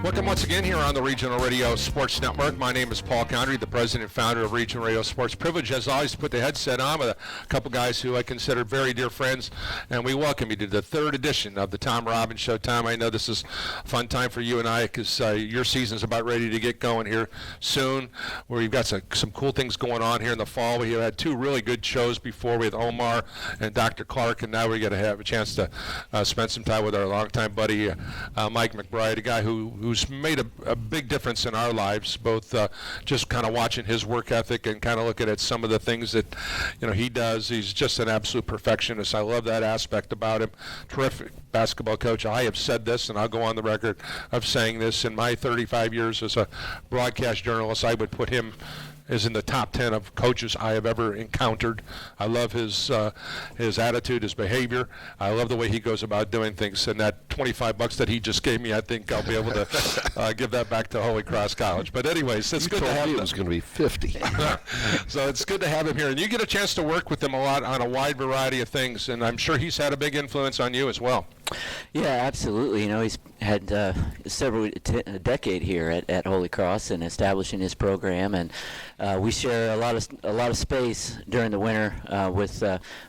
Welcome once again here on the Regional Radio Sports Network. My name is Paul Condry, the president and founder of Regional Radio Sports. Privilege, as always, to put the headset on with a couple guys who I consider very dear friends, and we welcome you to the third edition of the Tom Robbins Show. Tom, I know this is a fun time for you and I because your season's about ready to get going here soon, where you've got some cool things going on here in the fall. We had two really good shows before with Omar and Dr. Clark, and now we're going to have a chance to spend some time with our longtime buddy, Mike McBride, a guy who's made a big difference in our lives, both just kind of watching his work ethic and kind of looking at some of the things that he does. He's just an absolute perfectionist. I love that aspect about him. Terrific basketball coach. I have said this, and I'll go on the record of saying this. In my 35 years as a broadcast journalist, I would put him is in the top 10 of coaches I have ever encountered. I love his attitude, his behavior. I love the way he goes about doing things. And that $25 that he just gave me, I think I'll be able to give that back to Holy Cross College. But anyways, it's good to have him. It was going to be 50. So it's good to have him here. And you get a chance to work with him a lot on a wide variety of things. And I'm sure he's had a big influence on you as well. Yeah, absolutely. He's had a decade here at Holy Cross and establishing his program, and we share a lot of space during the winter with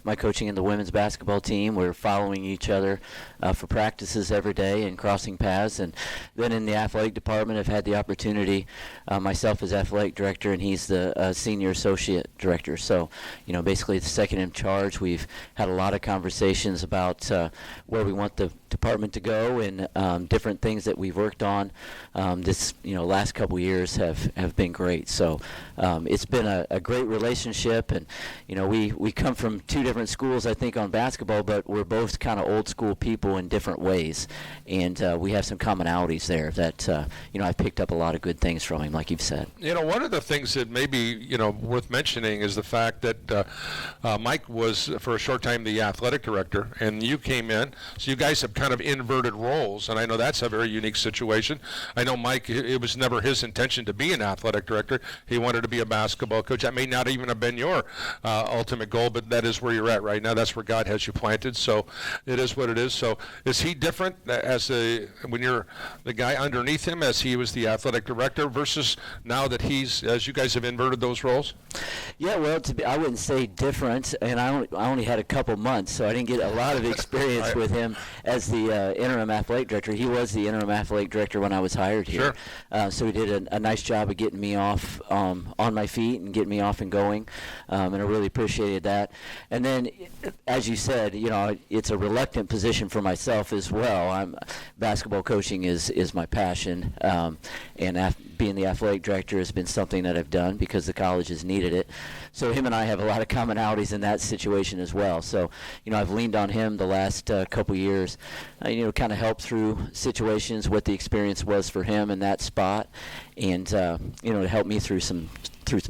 my coaching in the women's basketball team. We're following each other for practices every day and crossing paths. And then in the athletic department, I've had the opportunity, myself as athletic director, and he's the senior associate director. So, basically the second in charge. We've had a lot of conversations about where we want the department to go and different things that we've worked on. This last couple years have been great. So it's been a great relationship, and we come from two different schools, I think, on basketball, but we're both kind of old school people in different ways, and we have some commonalities there that I've picked up a lot of good things from him, like you've said. One of the things that maybe worth mentioning is the fact that Mike was for a short time the athletic director, and you came in, so you guys have kind of inverted roles, and I know that's a very unique situation. I know Mike, it was never his intention to be an athletic director. He wanted to be a basketball coach. That may not even have been your ultimate goal, but that is where you're at right now. That's where God has you planted, so it is what it is. So is he different when you're the guy underneath him as he was the athletic director versus now that as you guys have inverted those roles? Yeah, well, I wouldn't say different, and I only had a couple months, so I didn't get a lot of experience with him as the interim athletic director. He was the interim athletic director when I was hired here. Sure. So he did a nice job of getting me off on my feet and getting me off and going, and I really appreciated that. And then, as you said, it's a reluctant position for myself as well. Basketball coaching is my passion, and being the athletic director has been something that I've done because the college has needed it. So him and I have a lot of commonalities in that situation as well. So, I've leaned on him the last couple years, kind of help through situations, what the experience was for him in that spot, and, to help me through some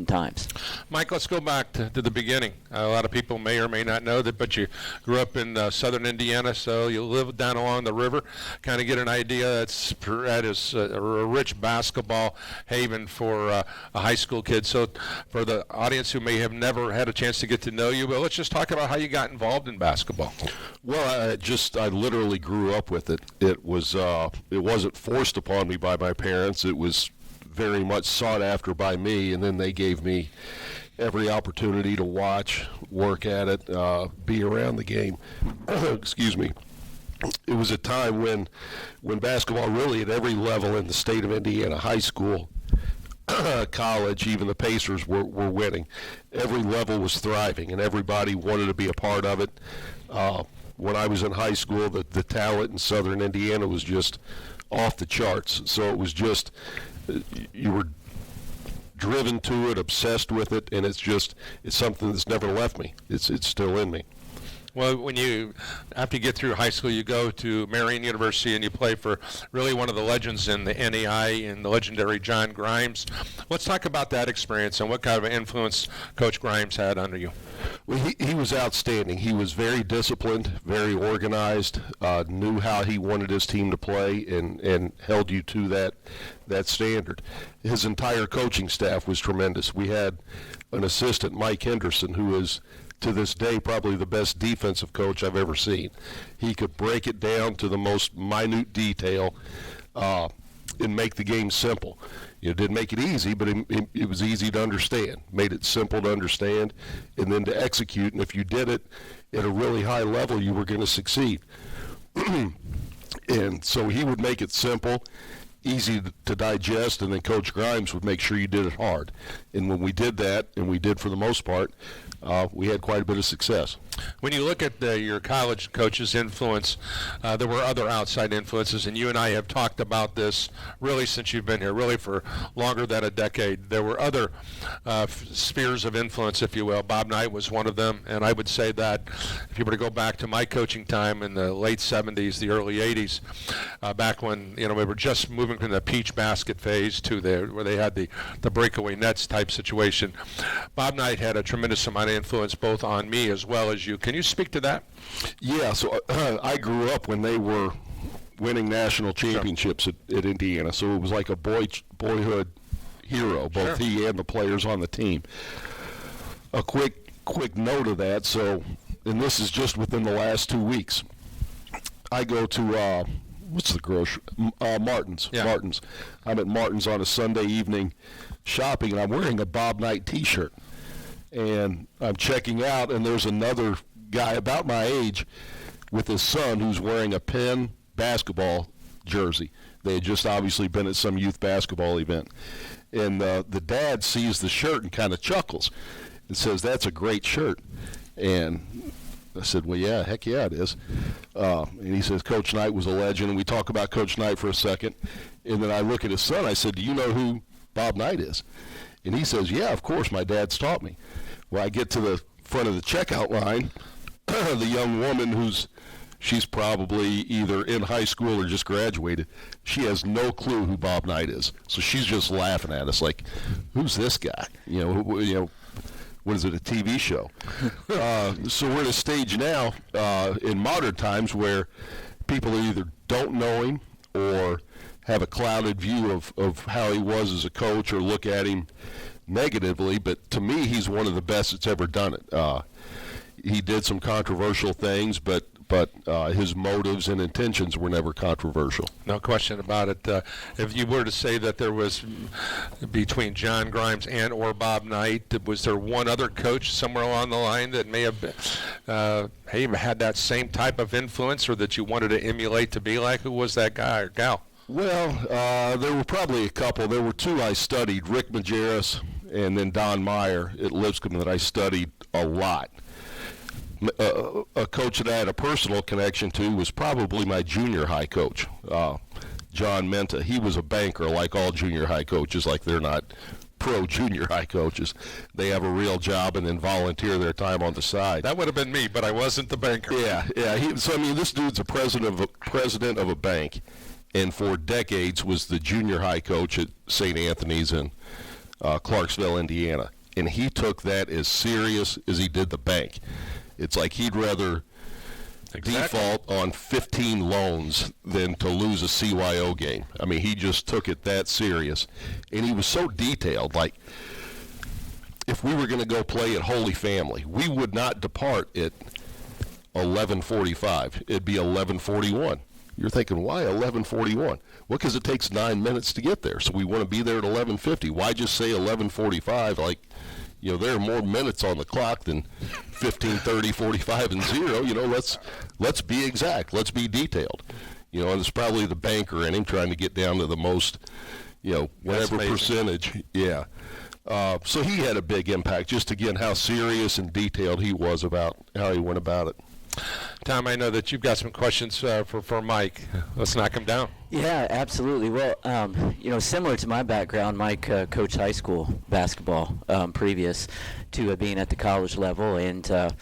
times. Mike, let's go back to the beginning. A lot of people may or may not know that, but you grew up in southern Indiana, so you live down along the river. Kind of get an idea that is a rich basketball haven for a high school kid. So for the audience who may have never had a chance to get to know you, but let's just talk about how you got involved in basketball. Well, I literally grew up with it. It wasn't forced upon me by my parents. It was very much sought after by me, and then they gave me every opportunity to watch, work at it, be around the game. Excuse me. It was a time when basketball really at every level in the state of Indiana, high school, college, even the Pacers were winning. Every level was thriving, and everybody wanted to be a part of it. When I was in high school, the talent in southern Indiana was just off the charts. So it was just, you were driven to it, obsessed with it, and it's something that's never left me. It's still in me. Well, after you get through high school, you go to Marian University and you play for really one of the legends in the NEI, and the legendary John Grimes. Let's talk about that experience and what kind of influence Coach Grimes had under you. Well, he was outstanding. He was very disciplined, very organized, knew how he wanted his team to play, and held you to that standard. His entire coaching staff was tremendous. We had an assistant, Mike Henderson, who is, to this day, probably the best defensive coach I've ever seen. He could break it down to the most minute detail. and make the game simple. It didn't make it easy, but it was easy to understand. Made it simple to understand and then to execute. And if you did it at a really high level, you were going to succeed. And so he would make it simple, easy to digest, and then Coach Grimes would make sure you did it hard. And when we did that, and we did for the most part, we had quite a bit of success. When you look at your college coach's influence, there were other outside influences, and you and I have talked about this really since you've been here, really for longer than a decade. There were other spheres of influence, if you will. Bob Knight was one of them, and I would say that if you were to go back to my coaching time in the late 70s, the early 80s, back when we were just moving from the peach basket phase to where they had the breakaway nets type situation, Bob Knight had a tremendous amount of influence both on me as well as you. Can you speak to that? Yeah, so I grew up when they were winning national championships at Indiana, so it was like a boyhood hero, both he and the players on the team. A quick note of that, and this is just within the last 2 weeks. I go to, what's the grocery? Martin's. Yeah. Martin's. I'm at Martin's on a Sunday evening shopping, and I'm wearing a Bob Knight T-shirt. And I'm checking out, and there's another guy about my age with his son who's wearing a Penn basketball jersey. They had just obviously been at some youth basketball event. And the dad sees the shirt and kind of chuckles and says, "That's a great shirt." And I said, "Well, yeah, heck yeah, it is." And he says, "Coach Knight was a legend." And we talk about Coach Knight for a second. And then I look at his son. I said, "Do you know who Bob Knight is?" And he says, "Yeah, of course, my dad's taught me." Well, I get to the front of the checkout line. The young woman she's probably either in high school or just graduated. She has no clue who Bob Knight is. So she's just laughing at us like, "Who's this guy? What is it, a TV show?" So we're at a stage now in modern times where people either don't know him or have a clouded view of how he was as a coach or look at him negatively. But to me, he's one of the best that's ever done it. He did some controversial things, but his motives and intentions were never controversial. No question about it. If you were to say that there was, between John Grimes and or Bob Knight, was there one other coach somewhere along the line that may have had that same type of influence, or that you wanted to emulate to be like? Who was that guy or gal? Well, there were probably a couple. There were two I studied, Rick Majerus and then Don Meyer at Lipscomb, that I studied a lot. A coach that I had a personal connection to was probably my junior high coach, John Menta. He was a banker, like all junior high coaches. Like, they're not pro junior high coaches. They have a real job and then volunteer their time on the side. That would have been me, but I wasn't the banker. Yeah. This dude's a president of a bank, and for decades was the junior high coach at St. Anthony's in Clarksville, Indiana. And he took that as serious as he did the bank. It's like he'd rather default on 15 loans than to lose a CYO game. I mean, he just took it that serious. And he was so detailed. Like, if we were going to go play at Holy Family, we would not depart at 11:45. It'd be 11:41. You're thinking, why 11:41? Well, because it takes 9 minutes to get there. So we want to be there at 11:50. Why just say 11:45? Like, there are more minutes on the clock than 15, 30, 45, and 0. Let's be exact. Let's be detailed. And it's probably the banker in him trying to get down to the most, whatever percentage. Yeah. So he had a big impact, just again how serious and detailed he was about how he went about it. Tom, I know that you've got some questions for Mike. Let's knock him down. Yeah, absolutely. Well, similar to my background, Mike coached high school basketball previous to being at the college level, and a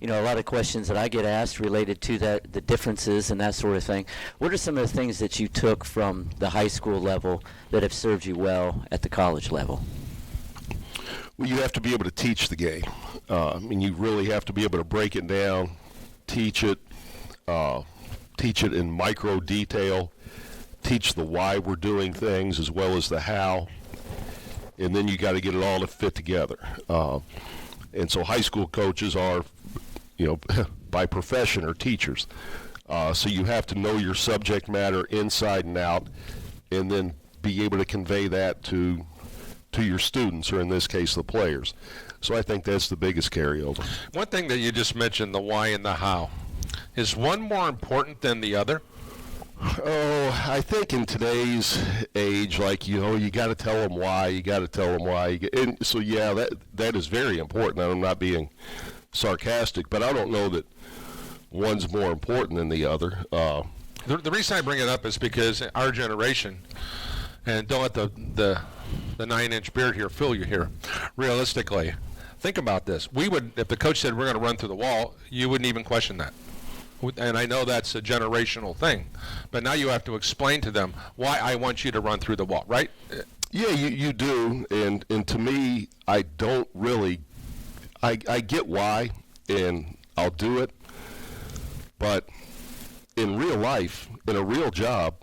lot of questions that I get asked related to that, the differences and that sort of thing. What are some of the things that you took from the high school level that have served you well at the college level? Well, you have to be able to teach the game. You really have to be able to break it down, teach it in micro detail, teach the why we're doing things as well as the how, and then you got to get it all to fit together. And so high school coaches are, by profession, are teachers. So you have to know your subject matter inside and out, and then be able to convey that to your students, or in this case, the players. So I think that's the biggest carryover. One thing that you just mentioned, the why and the how. Is one more important than the other? Oh, I think in today's age, like, you got to tell them why. You got to tell them why. And so, yeah, that is very important. I'm not being sarcastic, but I don't know that one's more important than the other. The reason I bring it up is because our generation, and don't let the 9-inch beard here fool you here, realistically, think about this. We would, if the coach said we're going to run through the wall, you wouldn't even question that. And I know that's a generational thing, but now you have to explain to them why I want you to run through the wall, right? Yeah, you do, and to me, I don't really, I get why, and I'll do it, but in real life, in a real job,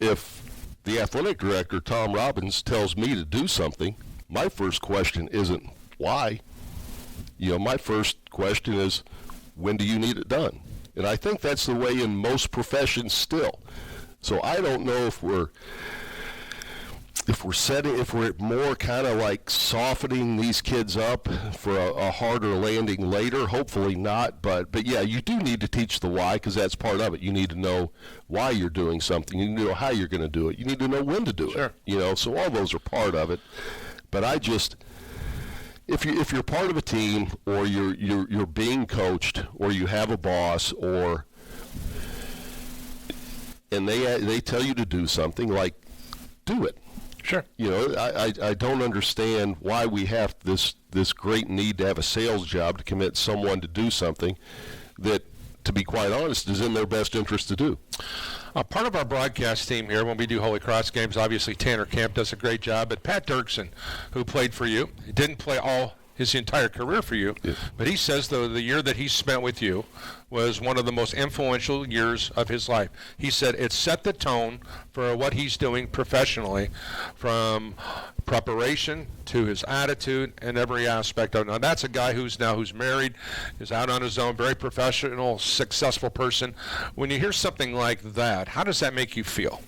if the athletic director, Tom Robbins, tells me to do something, my first question isn't why. My first question is, when do you need it done? And I think that's the way in most professions still. So I don't know if we're more kind of like softening these kids up for a harder landing later. Hopefully not, but yeah, you do need to teach the why, because that's part of it. You need to know why you're doing something. You need to know how you're going to do it. You need to know when to do it. So all those are part of it. But I just, if you're part of a team, or you're being coached, or you have a boss, and they tell you to do something, like, do it. Sure. I don't understand why we have this great need to have a sales job to commit someone to do something that, to be quite honest, is in their best interest to do. Part of our broadcast team here, when we do Holy Cross games, obviously Tanner Camp does a great job, but Pat Dirksen, who played for you, he didn't play his entire career for you, but he says, though, the year that he spent with you was one of the most influential years of his life. He said it set the tone for what he's doing professionally, from preparation to his attitude and every aspect of it. Now, that's a guy who's married, is out on his own, very professional, successful person. When you hear something like that, how does that make you feel?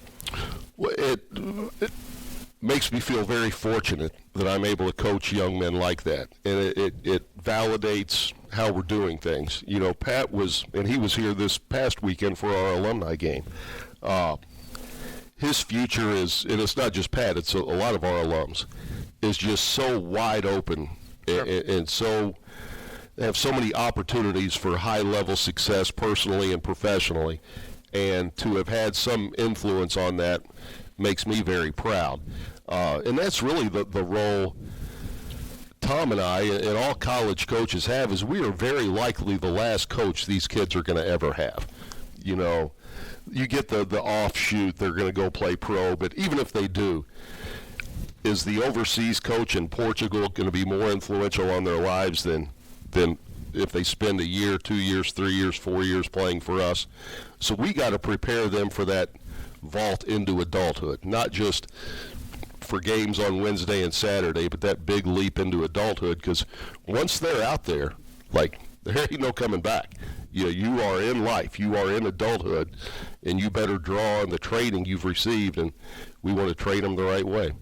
Well, it makes me feel very fortunate that I'm able to coach young men like that, and it validates how we're doing things. Pat was, and he was here this past weekend for our alumni game. His future is, and it's not just Pat, it's a lot of our alums, is just so wide open, and so they have so many opportunities for high-level success personally and professionally, and to have had some influence on that makes me very proud. And that's really the role Tom and I and all college coaches have, is we are very likely the last coach these kids are going to ever have. You get the offshoot, they're going to go play pro, but even if they do, is the overseas coach in Portugal going to be more influential on their lives than if they spend a year, 2 years, 3 years, 4 years playing for us? So we got to prepare them for that vault into adulthood, not just for games on Wednesday and Saturday, but that big leap into adulthood, because once they're out there, like, there ain't no coming back. You are in life, you are in adulthood, and you better draw on the training you've received, and we want to train them the right way.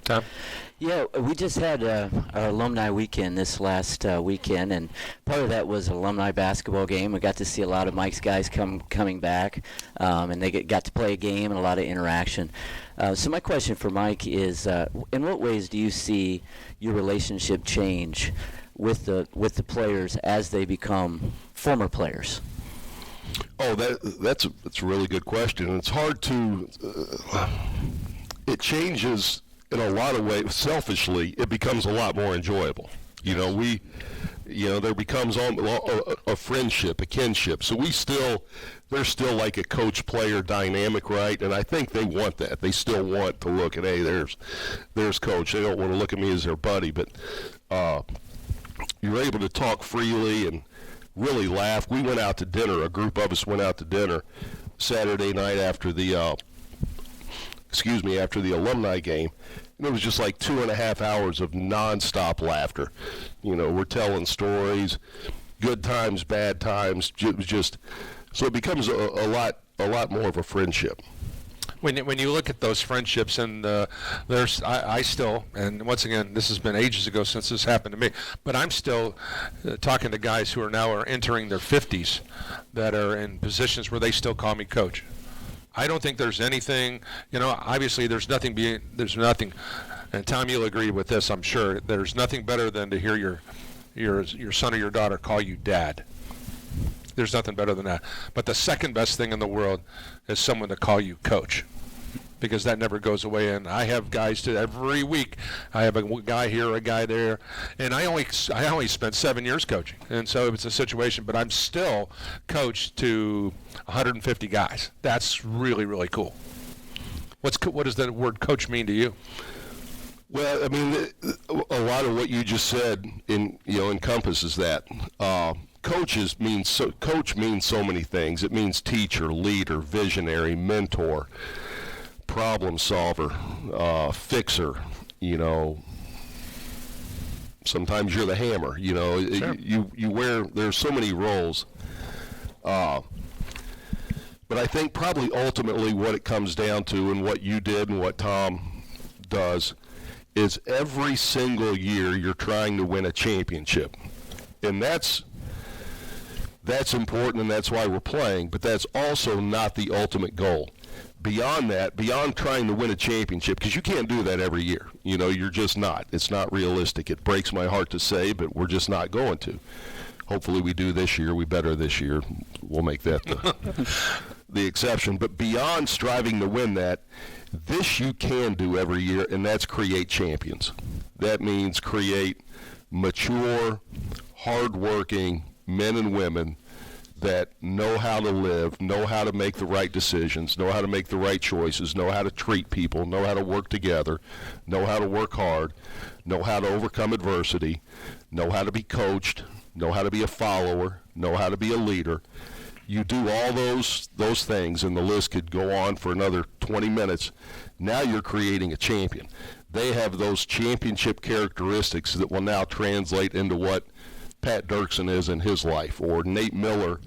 Tom? Yeah, we just had our alumni weekend this last weekend, and part of that was an alumni basketball game. We got to see a lot of Mike's guys coming back, and they got to play a game and a lot of interaction. So my question for Mike is, in what ways do you see your relationship change with the players as they become former players? Oh, that's a really good question. And it's hard to. It changes in a lot of ways. Selfishly, it becomes a lot more enjoyable. There becomes a friendship, a kinship. So there's still like a coach-player dynamic, right? And I think they want that. They still want to look at, hey, there's coach. They don't want to look at me as their buddy, but you're able to talk freely and really laugh. We went out to dinner. A group of us went out to dinner Saturday night after the alumni game. And it was just like 2.5 hours of nonstop laughter. We're telling stories, good times, bad times. It was just, so it becomes a lot more of a friendship. when you look at those friendships, and I still, and once again, this has been ages ago since this happened to me, but I'm still talking to guys who are now entering their 50s that are in positions where they still call me coach. I don't think there's anything, obviously there's nothing, and Tom, you'll agree with this, I'm sure, there's nothing better than to hear your son or your daughter call you dad. There's nothing better than that. But the second best thing in the world is someone to call you coach, because that never goes away. And I have guys every week. I have a guy here, a guy there, and I only spent 7 years coaching, and so it's a situation. But I'm still coach to 150 guys. That's really, really cool. What does the word coach mean to you? Well, I mean, a lot of what you just said encompasses that. Coach means so many things. It means teacher, leader, visionary, mentor, problem solver, fixer. Sometimes you're the hammer. Sure. You wear. There's so many roles. But I think probably ultimately what it comes down to, and what you did and what Tom does, is every single year you're trying to win a championship, and that's important, and that's why we're playing, but that's also not the ultimate goal. Beyond that, beyond trying to win a championship, because you can't do that every year. You're just not. It's not realistic. It breaks my heart to say, but we're just not going to. Hopefully we do this year. We better this year. We'll make that the exception. But beyond striving to win that, this you can do every year, and that's create champions. That means create mature, hardworking men and women that know how to live, know how to make the right decisions, know how to make the right choices, know how to treat people, know how to work together, know how to work hard, know how to overcome adversity, know how to be coached, know how to be a follower, know how to be a leader. You do all those things, and the list could go on for another 20 minutes. Now you're creating a champion. They have those championship characteristics that will now translate into what Pat Dirksen is in his life, or Nate Miller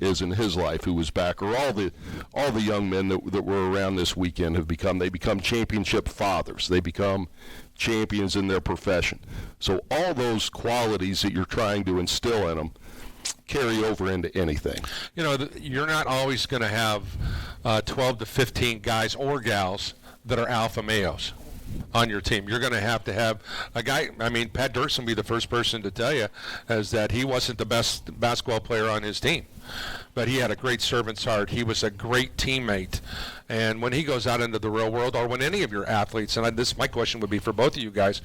is in his life, who was back, or all the young men that were around this weekend they become championship fathers. They become champions in their profession. So all those qualities that you're trying to instill in them carry over into anything. You're not always going to have 12 to 15 guys or gals that are alpha males on your team. You're going to have a guy. I mean, Pat Dirksen will be the first person to tell you is that he wasn't the best basketball player on his team, but he had a great servant's heart. He was a great teammate. And when he goes out into the real world, or when any of your athletes, and my question would be for both of you guys,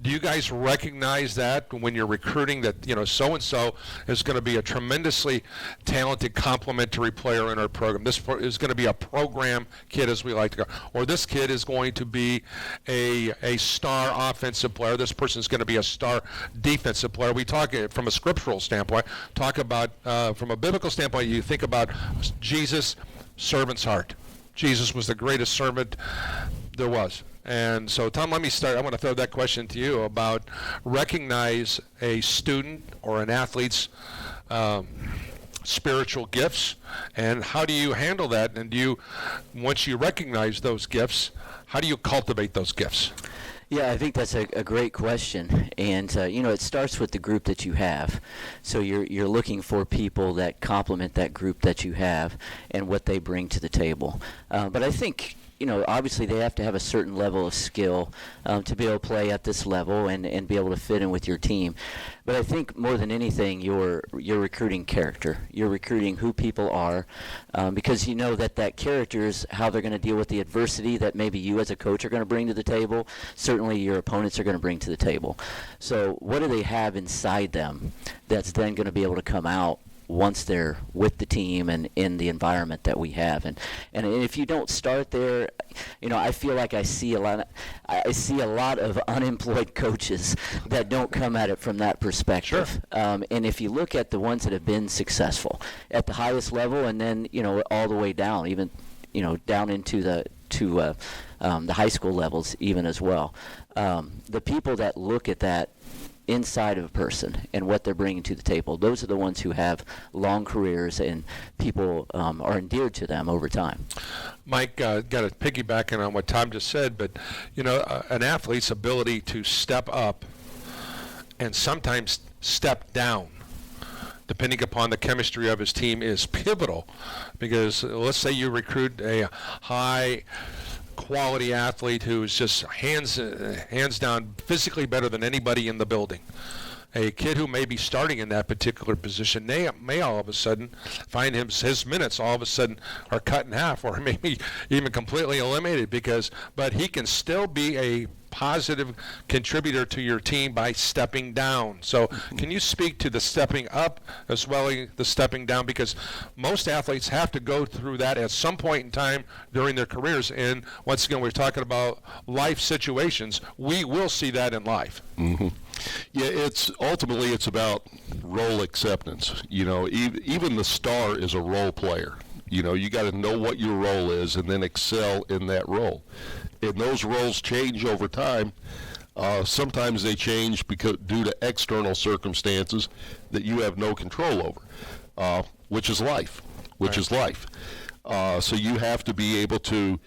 do you guys recognize that when you're recruiting that, so-and-so is going to be a tremendously talented complementary player in our program? This is going to be a program kid, as we like to go. Or this kid is going to be a star offensive player. This person is going to be a star defensive player. We talk from a scriptural standpoint, talk about from a biblical standpoint, you think about Jesus, servant's heart. Jesus was the greatest servant there was. And so, Tom, let me start. I want to throw that question to you about recognize a student or an athlete's spiritual gifts, and how do you handle that? And once you recognize those gifts, how do you cultivate those gifts? Yeah, I think that's a great question, and it starts with the group that you have. So you're looking for people that complement that group that you have and what they bring to the table. But I think obviously they have to have a certain level of skill to be able to play at this level and be able to fit in with your team. But I think more than anything, you're recruiting character. You're recruiting who people are, because you know that character is how they're going to deal with the adversity that maybe you as a coach are going to bring to the table. Certainly your opponents are going to bring to the table. So what do they have inside them that's then going to be able to come out once they're with the team and in the environment that we have? And if you don't start there, I feel like I see a lot of unemployed coaches that don't come at it from that perspective. Sure. And if you look at the ones that have been successful at the highest level, and then all the way down, even down into the high school levels even as well, the people that look at that inside of a person and what they're bringing to the table. Those are the ones who have long careers and people are endeared to them over time. Mike, got to piggyback on what Tom just said, but an athlete's ability to step up and sometimes step down, depending upon the chemistry of his team, is pivotal. Because let's say you recruit a high quality athlete who is just hands down physically better than anybody in the building. A kid who may be starting in that particular position may all of a sudden find his minutes all of a sudden are cut in half, or maybe even completely eliminated, but he can still be a positive contributor to your team by stepping down. So can you speak to the stepping up as well as the stepping down? Because most athletes have to go through that at some point in time during their careers. And once again, we're talking about life situations. We will see that in life. Mm-hmm. Yeah, it's about role acceptance. Even the star is a role player. You got to know what your role is and then excel in that role. And those roles change over time. Sometimes they change due to external circumstances that you have no control over, which is life. So you have to be able to,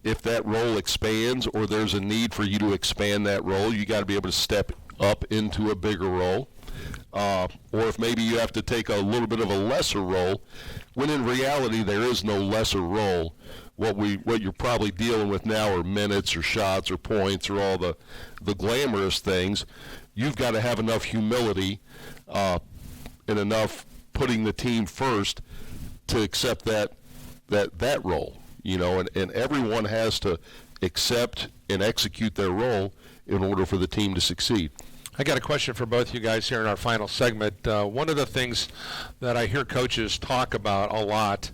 if that role expands or there's a need for you to expand that role, you got to be able to step up into a bigger role. Or if maybe you have to take a little bit of a lesser role, when in reality there is no lesser role. What you're probably dealing with now are minutes or shots or points or all the glamorous things. You've got to have enough humility and enough putting the team first to accept that role. And everyone has to accept and execute their role in order for the team to succeed. I got a question for both you guys here in our final segment. One of the things that I hear coaches talk about a lot,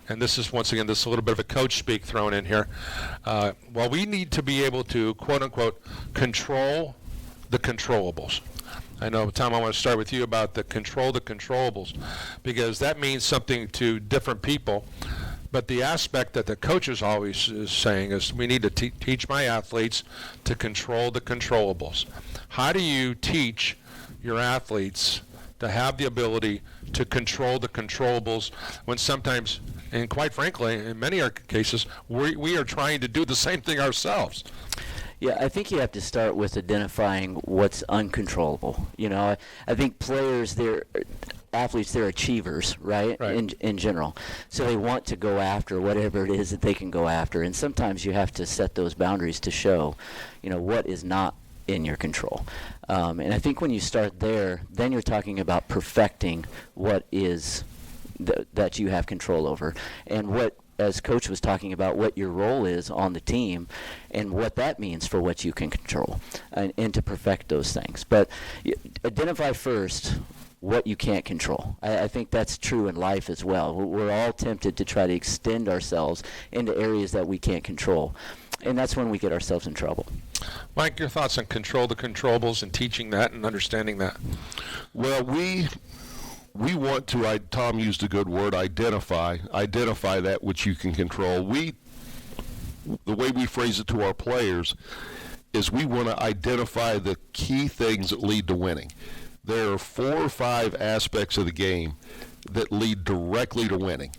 and this is once again this is a little bit of a coach speak thrown in here. We need to be able to quote unquote control the controllables. I know, Tom, I want to start with you about the controllables, because that means something to different people. But the aspect that the coach is always saying is we need to teach my athletes to control the controllables. How do you teach your athletes to have the ability to control the controllables when sometimes, and quite frankly, in many cases, we are trying to do the same thing ourselves? Yeah, I think you have to start with identifying what's uncontrollable. I think athletes, they're achievers, right? In general. So they want to go after whatever it is that they can go after. And sometimes you have to set those boundaries to show, what is not in your control. And I think when you start there, then you're talking about perfecting what is that you have control over. And what, as Coach was talking about, what your role is on the team and what that means for what you can control and to perfect those things. But identify first what you can't control. I think that's true in life as well. We're all tempted to try to extend ourselves into areas that we can't control. And that's when we get ourselves in trouble. Mike, your thoughts on control the controllables and teaching that and understanding that? Well, we want to, Tom used a good word, identify that which you can control. The way we phrase it to our players is we want to identify the key things that lead to winning. There are 4 or 5 aspects of the game that lead directly to winning.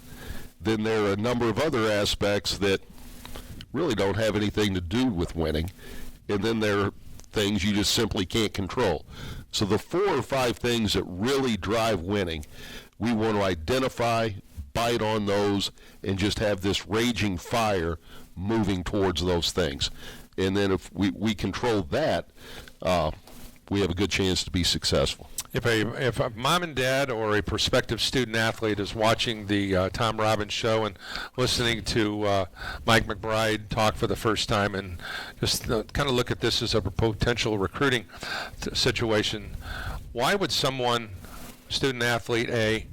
Then there are a number of other aspects that really don't have anything to do with winning. And then there are things you just simply can't control. So the 4 or 5 things that really drive winning, we want to identify, bite on those, and just have this raging fire moving towards those things. And then if we control that, we have a good chance to be successful. If a mom and dad or a prospective student athlete is watching the Tom Robbins show and listening to Mike McBride talk for the first time and just kind of look at this as a potential recruiting situation, why would someone, student athlete A,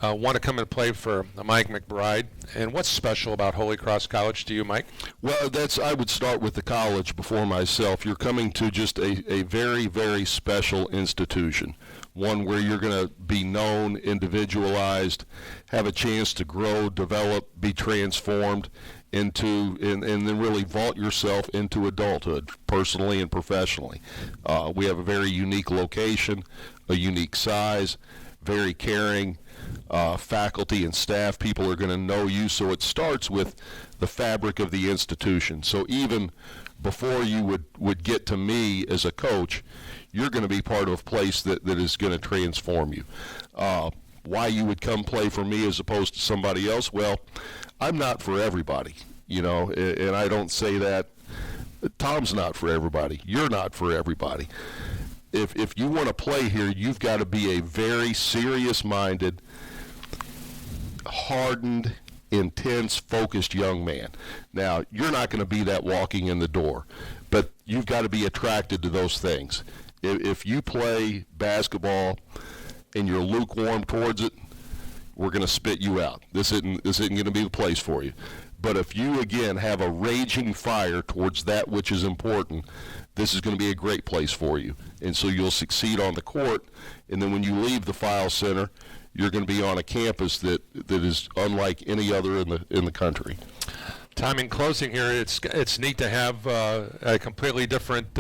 want to come and play for Mike McBride. And what's special about Holy Cross College to you, Mike? Well, I would start with the college before myself. You're coming to just a very, very special institution, one where you're going to be known, individualized, have a chance to grow, develop, be transformed into, and then really vault yourself into adulthood, personally and professionally. We have a very unique location, a unique size, very caring faculty and staff. People are going to know you, so it starts with the fabric of the institution. So even before you would get to me as a coach, you're going to be part of a place that is going to transform you. Why you would come play for me as opposed to somebody else? Well, I'm not for everybody, and I don't say that. Tom's not for everybody. You're not for everybody. If you want to play here, you've got to be a very serious-minded, hardened, intense, focused young man. Now, you're not going to be that walking in the door, but you've got to be attracted to those things. If you play basketball and you're lukewarm towards it, we're going to spit you out. This isn't going to be the place for you. But if you, again, have a raging fire towards that which is important, this is going to be a great place for you. And so you'll succeed on the court, and then when you leave the File Center, you're going to be on a campus that is unlike any other in the country. Tom, in closing here, it's neat to have a completely different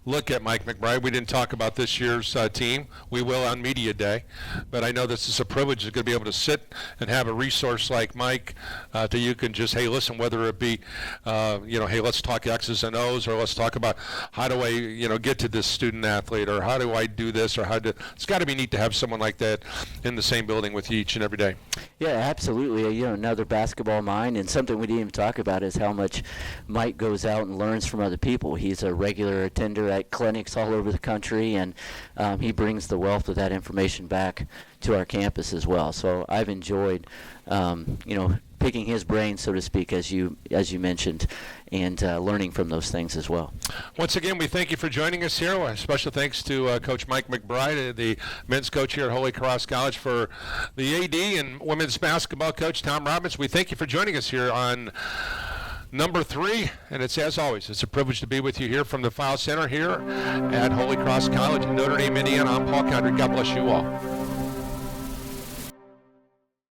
look at Mike McBride. We didn't talk about this year's team. We will on Media Day. But I know this is a privilege to be able to sit and have a resource like Mike that you can just, hey, listen, whether it be, hey, let's talk X's and O's, or let's talk about how do I, get to this student athlete, or how do I do this, or it's got to be neat to have someone like that in the same building with you each and every day. Yeah, absolutely. Another basketball mind, and something we didn't even talk about is how much Mike goes out and learns from other people. He's a regular attender at clinics all over the country, and he brings the wealth of that information back to our campus as well. So I've enjoyed, picking his brain, so to speak, as you mentioned, and learning from those things as well. Once again, we thank you for joining us here. Special thanks to Coach Mike McBride, the men's coach here at Holy Cross College, for the AD and women's basketball coach, Tom Robbins. We thank you for joining us here on number 3, and it's, as always, it's a privilege to be with you here from the File Center here at Holy Cross College in Notre Dame, Indiana. I'm Paul Condry. God bless you all.